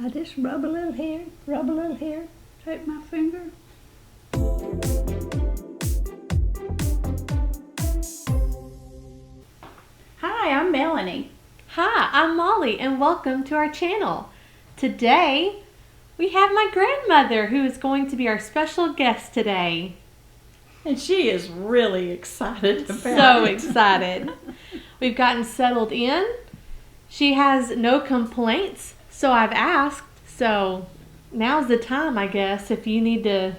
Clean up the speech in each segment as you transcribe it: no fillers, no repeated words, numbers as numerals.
I just rub a little here, take my finger. Hi, I'm Melanie. Hi, I'm Molly, and welcome to our channel. Today, we have my grandmother, who is going to be our special guest today. And she is really excited about So it. excited. We've gotten settled in. She has no complaints, so I've asked. So now's the time, I guess, if you need to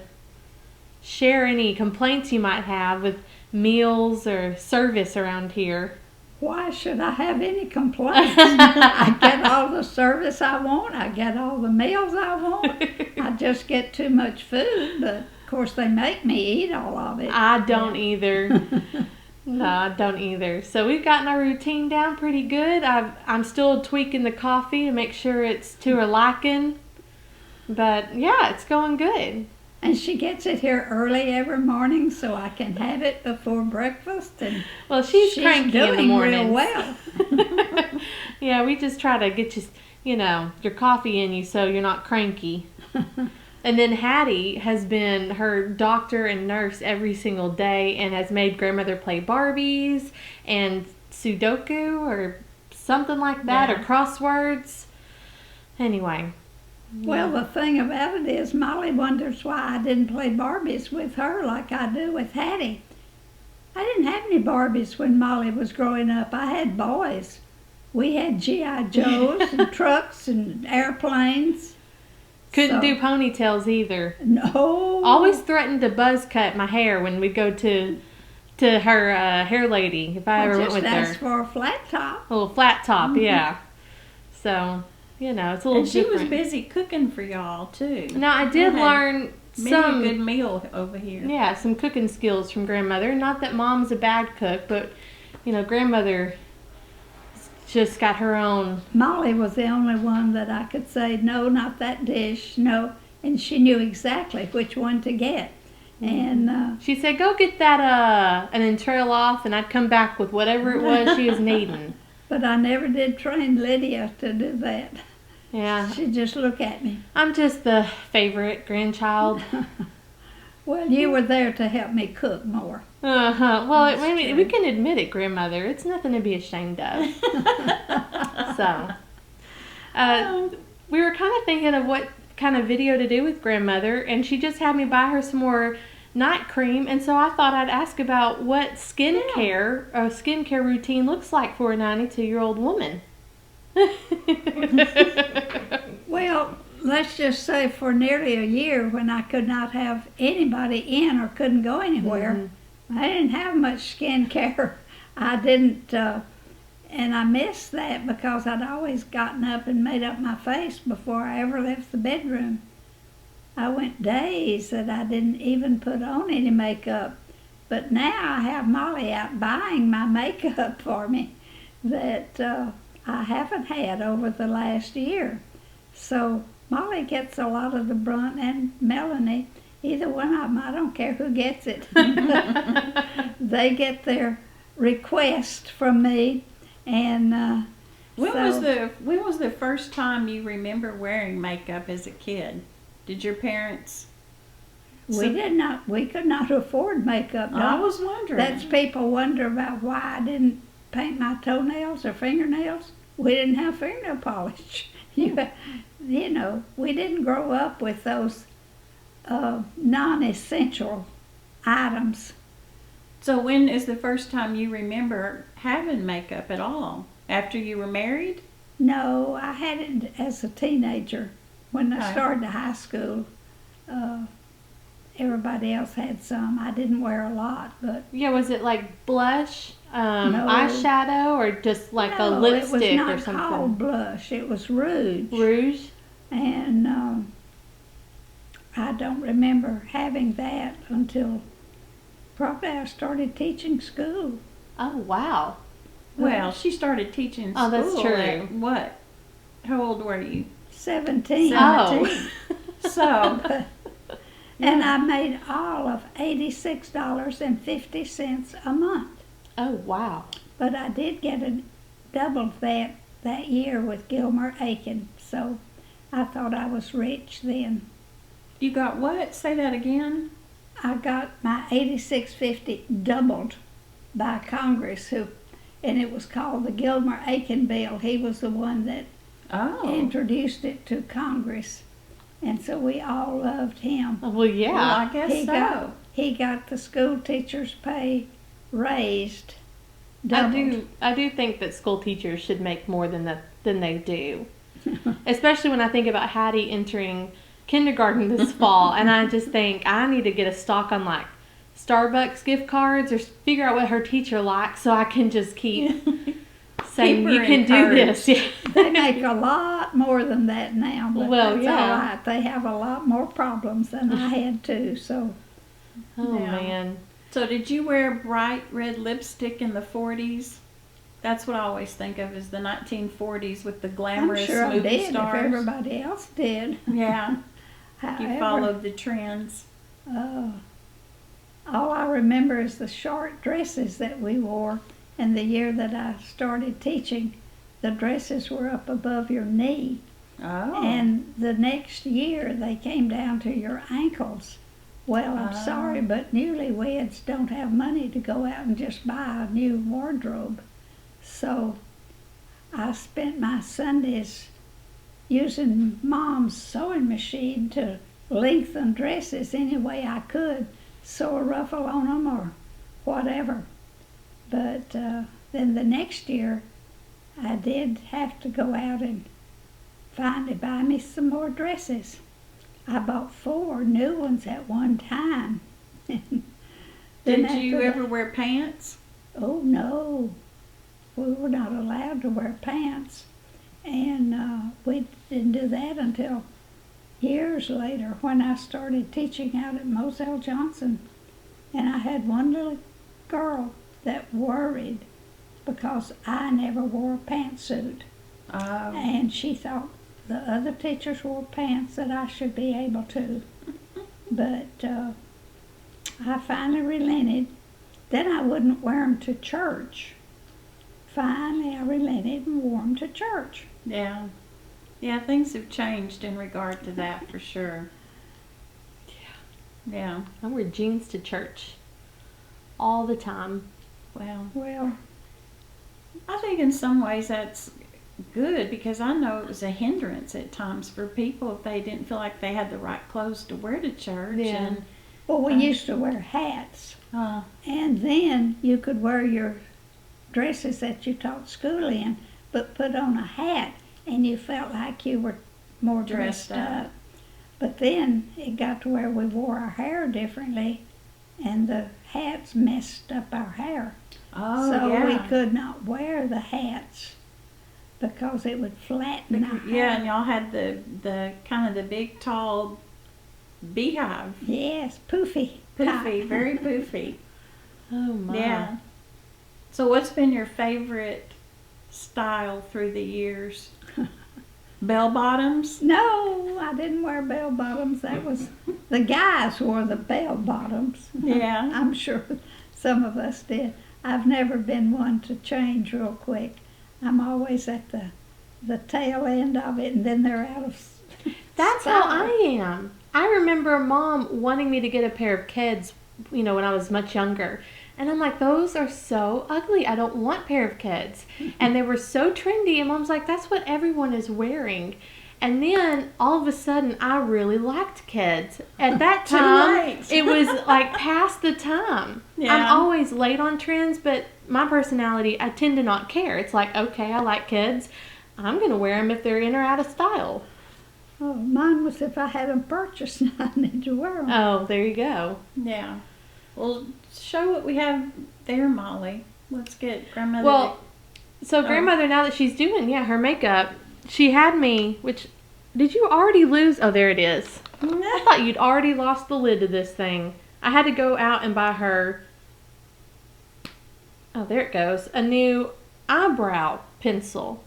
share any complaints you might have with meals or service around here. Why should I have any complaints? I get all the service I want. I get all the meals I want. I just get too much food, but of course they make me eat all of it. I don't either. No, I don't either. So we've gotten our routine down pretty good. I'm still tweaking the coffee to make sure it's to her liking. But yeah, it's going good. And she gets it here early every morning so I can have it before breakfast. And Well, she's cranky doing in the mornings. real well. Yeah, we just try to get your coffee in you so you're not cranky. And then Hattie has been her doctor and nurse every single day and has made grandmother play Barbies and Sudoku or something like that, Yeah. or crosswords. Anyway. Well, the thing about it is Molly wonders why I didn't play Barbies with her like I do with Hattie. I didn't have any Barbies when Molly was growing up. I had boys. We had G.I. Joes and trucks and airplanes. Couldn't So- do ponytails either. No. Always threatened to buzz cut my hair when we'd go to her hair lady if I ever went with just asked her. for a flat top. A little flat top, Mhm. yeah. So, it's a little And she different. was busy cooking for y'all, too. Now, I did We had learn Many a good meal over here. yeah, some cooking skills from grandmother. Not that mom's a bad cook, but, grandmother just got her own. Molly was the only one that I could say, no, not that dish, no. And she knew exactly which one to get. And She said, go get that, and then trail off, and I'd come back with whatever it was she was needing. but I never did train Lydia to do that. Yeah, She'd just look at me. I'm just the favorite grandchild. Well, you were there to help me cook more. Uh-huh. Well, That's I mean, true. we can admit it, grandmother. It's nothing to be ashamed of. So, we were kind of thinking of what kind of video to do with grandmother, and she just had me buy her some more night cream, and so I thought I'd ask about what skincare routine looks like for a 92-year-old woman. Well, let's just say for nearly a year when I could not have anybody in or couldn't go anywhere, I didn't have much skin care. I didn't, and I missed that because I'd always gotten up and made up my face before I ever left the bedroom. I went days that I didn't even put on any makeup. But now I have Molly out buying my makeup for me that I haven't had over the last year. So Molly gets a lot of the brunt, and Melanie, either one of them, I don't care who gets it. They get their request from me, and When was the first time you remember wearing makeup as a kid? Did your parents? we could not afford makeup. I No. was wondering. That's people wonder about why I didn't paint my toenails or fingernails. We didn't have fingernail polish. You know, we didn't grow up with those non-essential items. So when is the first time you remember having makeup at all? After you were married? No, I had it as a teenager. When I Okay. started high school, everybody else had some. I didn't wear a lot, but Yeah, was it like blush, No. eyeshadow, or just like a no, lipstick it was or not something? called blush. It was rouge. Rouge? And I don't remember having that until probably I started teaching school. Oh, wow. Well, she started teaching school. Oh, that's true. At what? How old were you? 17. Oh. So, And I made all of $86.50 a month. Oh, wow. But I did get double that year with Gilmer Aiken. So I thought I was rich then. You got what? Say that again. I got my 8650 doubled by Congress, and it was called the Gilmer-Aiken bill. He was the one that introduced it to Congress, and so we all loved him. Well, yeah. Well, I guess He got the school teachers' pay raised, doubled. I do think that school teachers should make more than they do. Especially when I think about Hattie entering kindergarten this fall, and I just think I need to get a stock on like Starbucks gift cards or figure out what her teacher likes so I can just keep saying you can do this. Yeah. They make a lot more than that now, but that's yeah. all right. They have a lot more problems than I had too. So, oh man. So did you wear bright red lipstick in the 40s? That's what I always think of as the 1940s with the glamorous I'm sure I movie did stars. if everybody else did. Yeah. However, You followed the trends. all I remember is the short dresses that we wore. And the year that I started teaching, the dresses were up above your knee. Oh. And the next year, they came down to your ankles. Well, I'm sorry, but newlyweds don't have money to go out and just buy a new wardrobe. So I spent my Sundays using Mom's sewing machine to lengthen dresses any way I could, sew a ruffle on them or whatever. But then the next year, I did have to go out and finally buy me some more dresses. I bought 4 new ones at one time. Did you ever wear pants? Oh, no. We were not allowed to wear pants. And we didn't do that until years later when I started teaching out at Moselle Johnson. And I had one little girl that worried because I never wore a pantsuit. Oh. And she thought the other teachers wore pants that I should be able to. But I finally relented. Then I wouldn't wear them to church. Finally, I relented and wore them to church. Yeah. Yeah, things have changed in regard to that for sure. Yeah. I wear jeans to church all the time. Well, I think in some ways that's good because I know it was a hindrance at times for people if they didn't feel like they had the right clothes to wear to church. Yeah. And, we used to wear hats. And then you could wear your dresses that you taught school in, but put on a hat, and you felt like you were more dressed up. But then it got to where we wore our hair differently, and the hats messed up our hair. Oh, so yeah. we could not wear the hats because it would flatten our hair. Yeah, and y'all had the kind of the big, tall beehive. Yes, poofy. Poofy, very poofy. Oh my. Yeah. So what's been your favorite style through the years? Bell bottoms? No, I didn't wear bell bottoms. That was, the guys wore the bell bottoms. Yeah. I'm sure some of us did. I've never been one to change real quick. I'm always at the tail end of it, and then they're out of That's style. how I am. I remember Mom wanting me to get a pair of Keds, when I was much younger. And I'm like, those are so ugly. I don't want a pair of Keds. And they were so trendy. And Mom's like, that's what everyone is wearing. And then all of a sudden, I really liked Keds. At that time, it was like past the time. Yeah. I'm always late on trends, but my personality, I tend to not care. It's like, okay, I like Keds. I'm going to wear them if they're in or out of style. Oh, mine was if I had them purchased, I need to wear them. Oh, there you go. Yeah. Well, show what we have there, Molly. Let's get grandmother. Well, so grandmother, now that she's doing, her makeup, she had me, did you already lose? Oh, there it is. I thought you'd already lost the lid to this thing. I had to go out and buy her, oh, there it goes, a new eyebrow pencil.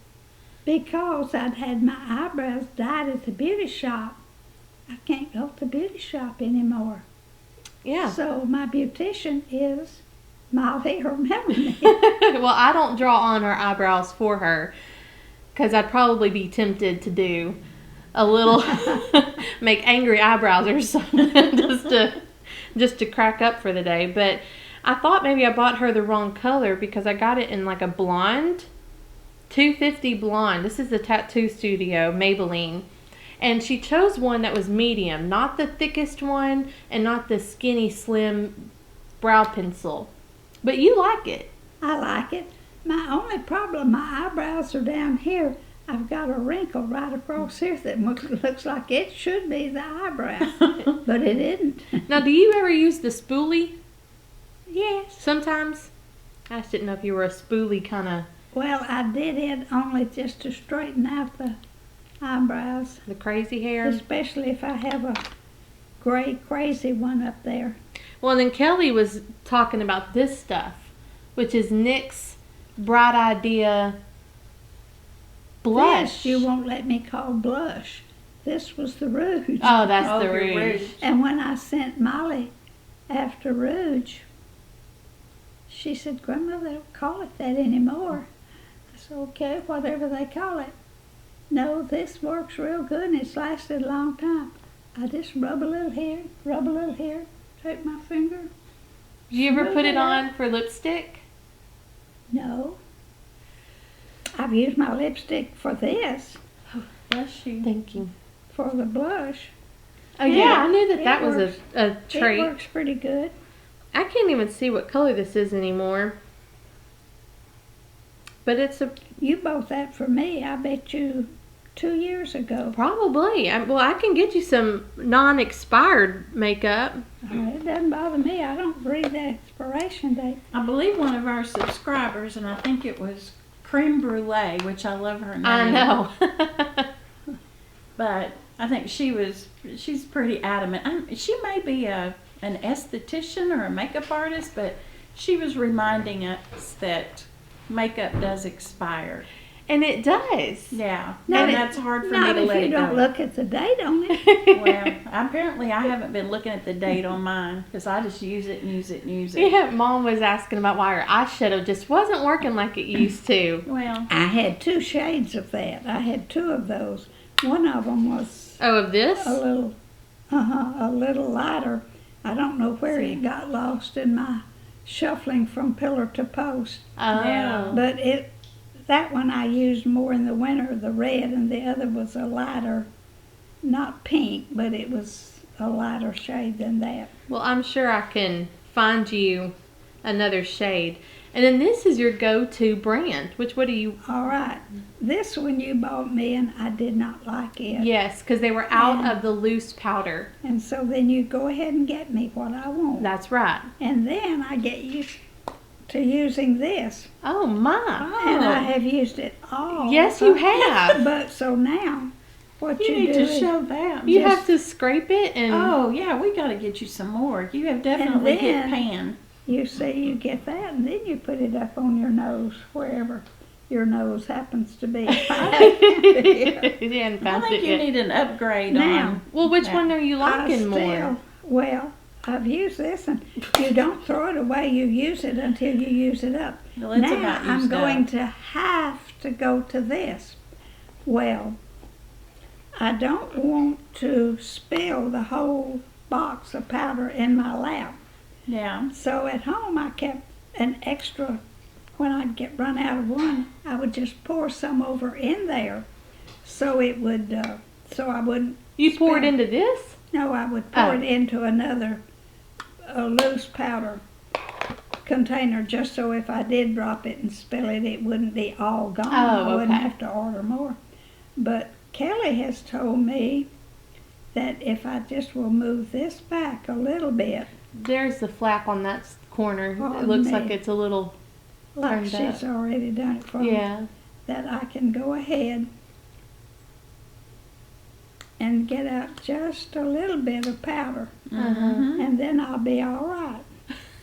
Because I'd had my eyebrows dyed at the beauty shop. I can't go to the beauty shop anymore. Yeah. So my beautician is Molly or Melony. Well, I don't draw on her eyebrows for her because I'd probably be tempted to do a little, make angry eyebrows or something just to crack up for the day. But I thought maybe I bought her the wrong color because I got it in like a blonde, 250 blonde. This is the Tattoo Studio, Maybelline. And she chose one that was medium, not the thickest one and not the skinny, slim brow pencil. But you like it. I like it. My only problem, my eyebrows are down here. I've got a wrinkle right across here that looks like it should be the eyebrow, but it isn't. Now, do you ever use the spoolie? Yes. Sometimes? I just didn't know if you were a spoolie kind of... Well, I did it only just to straighten out the eyebrows, The crazy hair. especially if I have a gray crazy one up there. Well, and then Kelly was talking about this stuff, which is NYX's Bright Idea blush. This you won't let me call blush. This was the rouge. Oh, that's the your rouge. And when I sent Molly after rouge, she said, Grandma, they don't call it that anymore. I said, okay, whatever they call it. No, this works real good and it's lasted a long time. I just rub a little here, take my finger. Did you ever Smooth put it it out. on for lipstick? No. I've used my lipstick for this, Bless you. Thank you. for the blush. Oh, yeah, I knew it that was works. a It trait. works pretty good. I can't even see what color this is anymore. But it's a... You bought that for me, I bet you 2 years ago. Probably. Well, I can get you some non-expired makeup. It doesn't bother me. I don't read the expiration date. I believe one of our subscribers, and I think it was Creme Brulee, which I love her name. I know. But I think she's pretty adamant. She may be an esthetician or a makeup artist, but she was reminding us that makeup does expire. And it does. Yeah, Not and if- that's hard for me Not to if let you it don't go. look at the date on it. Well, apparently I haven't been looking at the date on mine because I just use it and use it and use it. Yeah, Mom was asking about why her eyeshadow just wasn't working like it used to. Well, I had 2 shades of that. I had 2 of those. One of them was Oh, of this? a little lighter. I don't know where it got lost in my shuffling from pillar to post. Oh. Yeah. But that one I used more in the winter, the red, and the other was a lighter, not pink, but it was a lighter shade than that. Well, I'm sure I can find you another shade. And then this is your go-to brand. What do you... All right, this one you bought me, and I did not like it. Yes, because they were out Yeah. of the loose powder. And so then you go ahead and get me what I want. That's right. And then I get used to using this. Oh, my. And I have used it all. Yes, you have. But so now, what you, you need do to is, show that. You Just- have to scrape it and... Oh, yeah, we got to get you some more. You have definitely hit then- pan. you see, you get that, and then you put it up on your nose, wherever your nose happens to be. You hadn't I found think it you yet. need an upgrade Now, on. Well, which Yeah. one are you liking more? Well, I've used this, and you don't throw it away. You use it until you use it up. Well, it's now about I'm used going up. to have to go to this. Well, I don't want to spill the whole box of powder in my lap. Yeah. So at home I kept an extra. When I'd run out of one, I would just pour some over in there, so it would, so I wouldn't. You pour it Spill. into this? No, I would pour Oh. it into another loose powder container, just so if I did drop it and spill it, it wouldn't be all gone. Oh, I wouldn't okay. have to order more. But Kelly has told me that if I just will move this back a little bit, There's the flap on that corner. Oh, It looks me. like it's a little... like Turned she's already done it for me, Yeah. that I can go ahead and get out just a little bit of powder, Mhm. and then I'll be all right.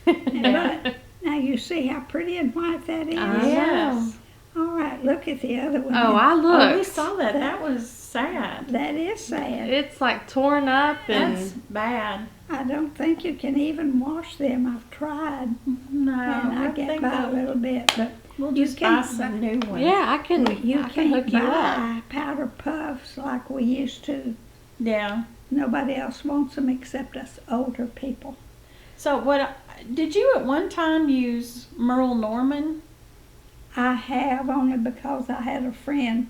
But now you see how pretty and white that is. I know. Yes. All right, look at the other one. Oh, I Oh, we looked. saw that. That was sad. That is sad. It's like torn up and... That's bad. I don't think you can even wash them. I've tried, No, and I get think by a that- little bit. But We'll You just can buy some new ones. Yeah, I can can't hook you up. buy powder puffs like we used to. Yeah. Nobody else wants them except us older people. So did you at one time use Merle Norman? I have only because I had a friend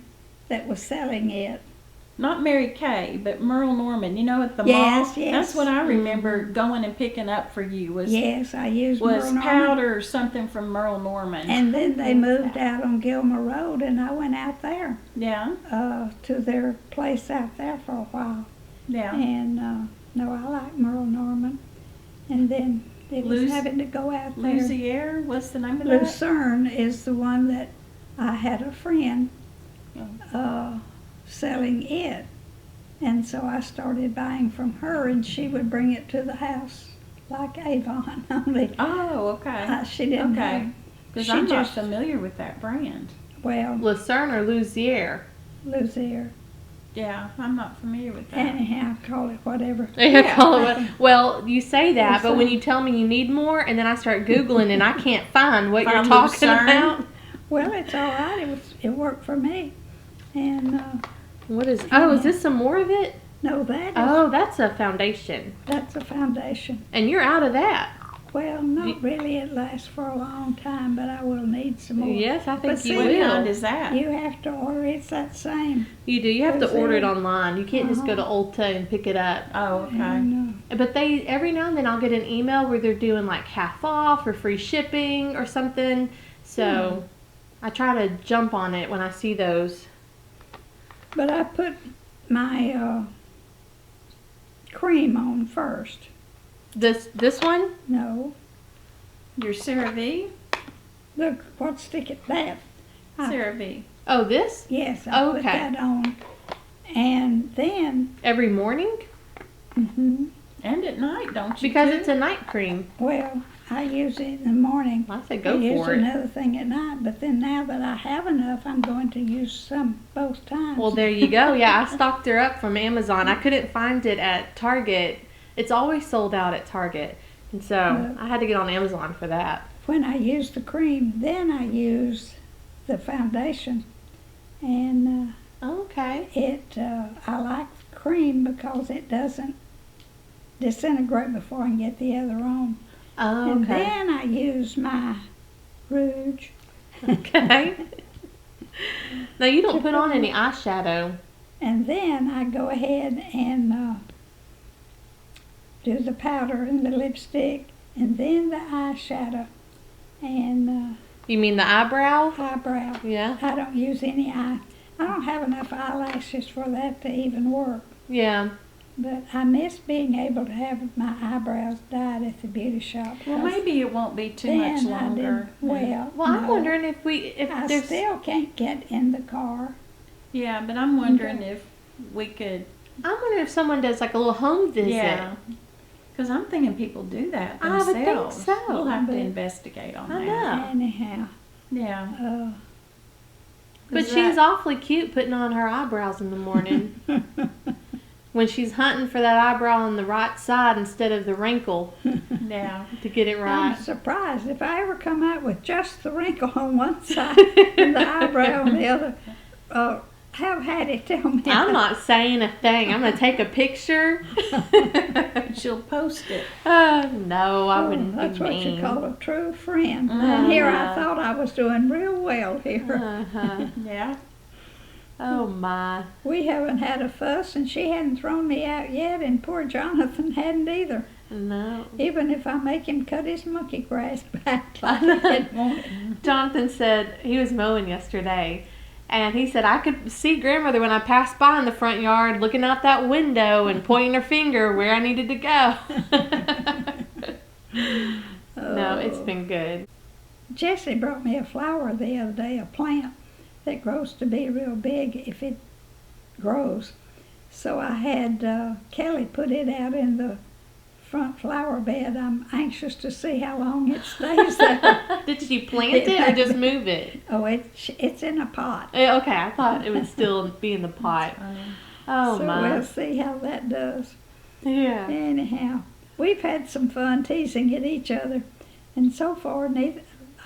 that was selling it. Not Mary Kay, but Merle Norman. You know, at the Yes, mall. yes. That's what I remember going and picking up for you was Yes, I used was Merle Norman. powder or something from Merle Norman. And then they moved out on Gilmer Road, and I went out there Yeah, to their place out there for a while. yeah. And no, I like Merle Norman. And then it was having to go out there. Lucier, what's the name of that? Lucerne is the one that I had a friend selling it. And so I started buying from her, and she would bring it to the house like Avon. Only Oh, okay. she didn't Okay. have. Because She I'm not just, familiar with that brand. well, Lucerne or Luzier? Luzier. Yeah, I'm not familiar with that. Anyhow, call it whatever. Yeah, call it what- well, you say that, but when Lucerne. you tell me you need more, and then I start Googling and I can't find what you're Find talking Lucerne? about. Well, it's all right. It worked for me. And What is? Oh, is this some more of it? no, that is Oh, that's a foundation, that's a foundation. and you're out of that. Well, not really. It lasts for a long time, but I will need some more. Yes, I think But you see, What kind will. is that? You have to order. It's that same. You do. You have to Lucerne. order it online. You can't just go to Ulta and pick it up. Oh, okay. And, But they every now and then I'll get an email where they're doing like half off or free shipping or something. So I try to jump on it when I see those. but I put my cream on first. This one? No, Your CeraVe? look, what stick at that? CeraVe. Oh, this? Yes, I put Okay. that on, and then Every morning? And at night, don't you? Because too? it's a night cream. well, I use it in the morning. I say I go use for it. another thing at night, but then now that I have enough, I'm going to use some both times. Well, there you go. Yeah, I stocked her up from Amazon. I couldn't find it at Target. It's always sold out at Target. And so I had to get on Amazon for that. When I use the cream, then I use the foundation, and Okay. I like the cream because it doesn't disintegrate before I can get the other on. Oh, And okay. then I use my rouge. Okay. Now you don't put on any eyeshadow. And then I go ahead and do the powder and the lipstick, and then the eyeshadow and You mean the eyebrow? eyebrow. Yeah. I don't use any eye. I don't have enough eyelashes for that to even work. Yeah. But I miss being able to have my eyebrows dyed at the beauty shop. Well, maybe it won't be too much then I longer. didn't. Well, Well, I'm no. wondering if I there's still can't get in the car. Yeah, but I'm wondering if we could. I'm wondering if someone does like a little home visit. Yeah. Because I'm thinking people do that I would think themselves. so, We'll have to but- investigate on I that. know. Anyhow, Yeah. But Is she's that- awfully cute putting on her eyebrows in the morning. When she's hunting for that eyebrow on the right side instead of the wrinkle Yeah. to get it I'm right. surprised if I ever come out with just the wrinkle on one side and the eyebrow on the other. Have Hattie tell me. I'm not saying a thing. I'm going to take a picture. She'll post it. No, I wouldn't That's be what mean. you call a true friend. And here I Uh-huh. thought I was doing real well here. Uh-huh. Yeah. Oh, my. We haven't had a fuss, and she hadn't thrown me out yet, and poor Jonathan hadn't either. No. Even if I make him cut his monkey grass back like he didn't want it. Jonathan said he was mowing yesterday, and he said I could see grandmother when I passed by in the front yard looking out that window and pointing her finger where I needed to go. No, it's been good. Jessie brought me a flower the other day, a plant that grows to be real big if it grows. So I had Kelly put it out in the front flower bed. I'm anxious to see how long it stays there. Did she plant it or just move it? Oh, it's in a pot. Okay, I thought it would still be in the pot. Oh, So my. we'll see how that does. Yeah. Anyhow, we've had some fun teasing at each other, and so far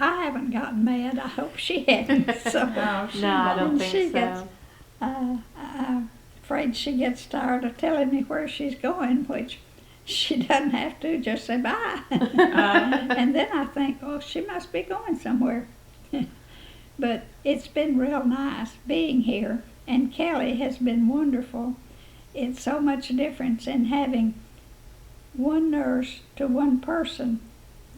I haven't gotten mad. I hope she hadn't. So No, she No, I don't And think she so. gets- I'm afraid she gets tired of telling me where she's going, which she doesn't have to. Just say bye. And then I think, oh, she must be going somewhere. But it's been real nice being here, and Kelly has been wonderful. It's so much difference in having one nurse to one person,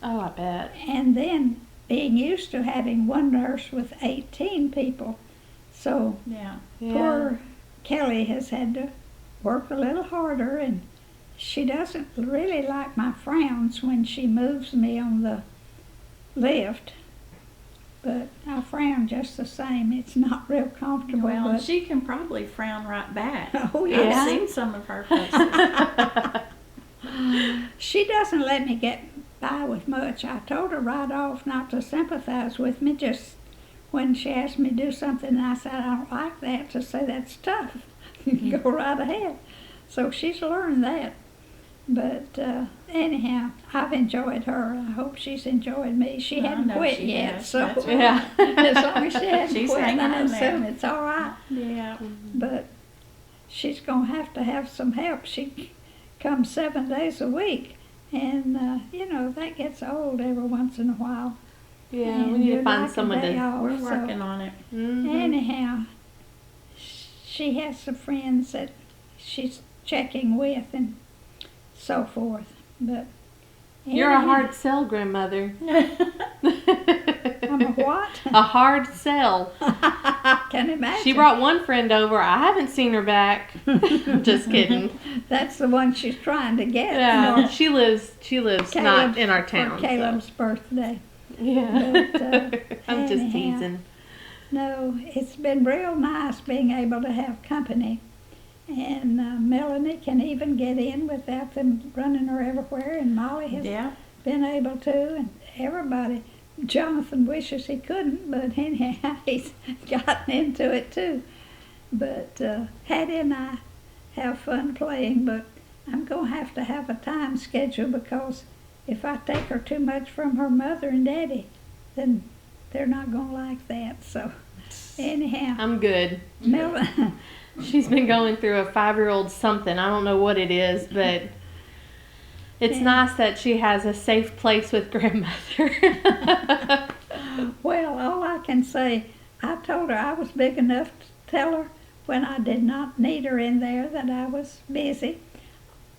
Oh, I bet. and then being used to having one nurse with 18 people. So Yeah. Yeah. poor Kelly has had to work a little harder, and she doesn't really like my frowns when she moves me on the lift. But I frown just the same. It's not real comfortable. Well, but she can probably frown right back. oh I've yeah, seen some of her faces. she doesn't let me get by with much. I told her right off not to sympathize with me. Just when she asked me to do something, and I said I don't like that, to say that's tough. Go right ahead. So she's learned that. But anyhow, I've enjoyed her. I hope she's enjoyed me. She I hadn't know quit she yet, has. so That's right. Yeah. as long as she hasn't She's quit, hanging I in there. assume it's all right. Yeah. But she's going to have some help. She comes 7 days a week, and that gets old every once in a while. Yeah, And we need to you'd find like a someone day to. off, We're so working on it. Mhm. anyhow, she has some friends that she's checking with and so forth. But You're a anyhow, hard sell, grandmother. I'm a what? A hard sell. Can imagine. She brought one friend over. I haven't seen her back. Just kidding. That's the one she's trying to get. Yeah, Nor she lives not Caleb- in our for town. so. Caleb's birthday. Yeah. But, I'm just anyhow. teasing. No, it's been real nice being able to have company. And Melanie can even get in without them running her everywhere, and Molly has Yeah. been able to, and everybody. Jonathan wishes he couldn't, but anyhow, he's gotten into it too. But Hattie and I have fun playing, but I'm going to have a time schedule, because if I take her too much from her mother and daddy, then they're not going to like that. So anyhow, I'm good. Mel. She's been going through a 5-year-old something. I don't know what it is, but it's Yeah. nice that she has a safe place with grandmother. Well, all I can say, I told her I was big enough to tell her when I did not need her in there that I was busy.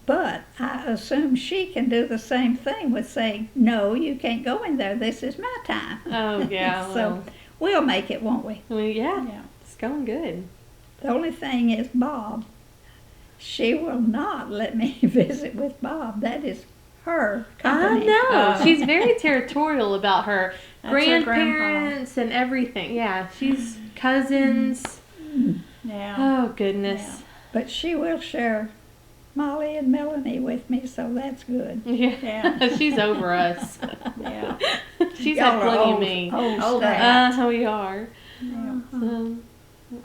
But I assume she can do the same thing with saying, no, you can't go in there. This is my time. Oh, yeah. So we'll make it, won't we? well, yeah, Yeah. it's going good. The only thing is Bob. She will not let me visit with Bob. That is her I company. know. Oh. She's very territorial about her That's her grandpa. grandparents and everything. Yeah, she's cousins. Yeah. Oh, goodness. Yeah. But she will share Molly and Melanie with me, so that's good. Yeah. Yeah. She's over us. Yeah. She's Y'all had are plenty of old- me. old that. staff. We are. Yeah.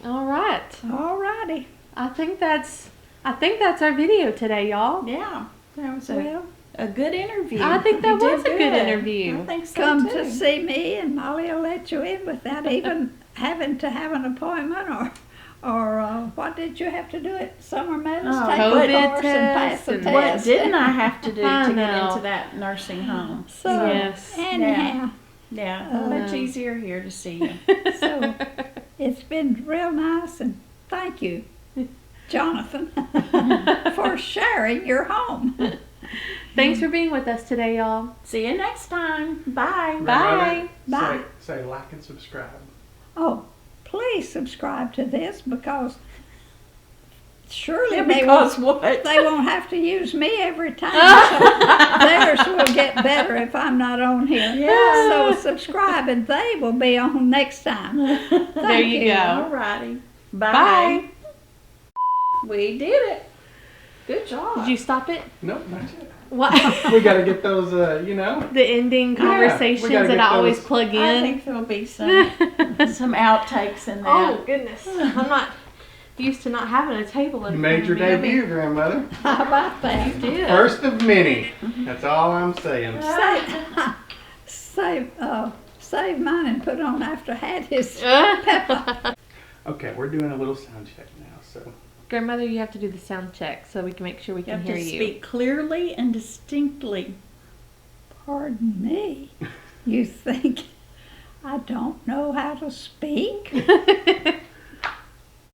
All right. All righty. I think that's our video today, y'all. Yeah. That was Well, a good interview. I think that You was did a good interview. I think so come too. to see me, and Molly will let you in without even having to have an appointment, or what did you have to do at Summer Meadows? Oh, Take COVID a course and pass test the and- test. What didn't I have to do I to get know. into that nursing home? So Yes. anyhow, Yeah, much Um, easier here to see you. so it's been real nice, and thank you, Jonathan, for sharing your home. Thanks for being with us today, y'all. See you next time. Bye. Bye. Bye. Say like and subscribe. Oh, please subscribe to this, because surely Yeah, they because won't, what? they won't have to use me every time. So theirs will get better if I'm not on here. Yeah. So subscribe, and they will be on next time. There Thank you go. Alrighty. Bye. Bye. We did it. Good job. Did you stop it? Nope, not yet. What? We gotta get those, The ending we conversations gotta that get I always those- plug I in. think there'll be some outtakes in Oh that. goodness, I'm not used to not having a table. You made your front of me. debut, grandmother. How about that? You did. First of many. That's all I'm saying. Say, save mine and put on after I had his. Okay, we're doing a little sound check now, so. Grandmother, you have to do the sound check so we can make sure we You can have hear to you. speak clearly and distinctly. Pardon me. You think I don't know how to speak?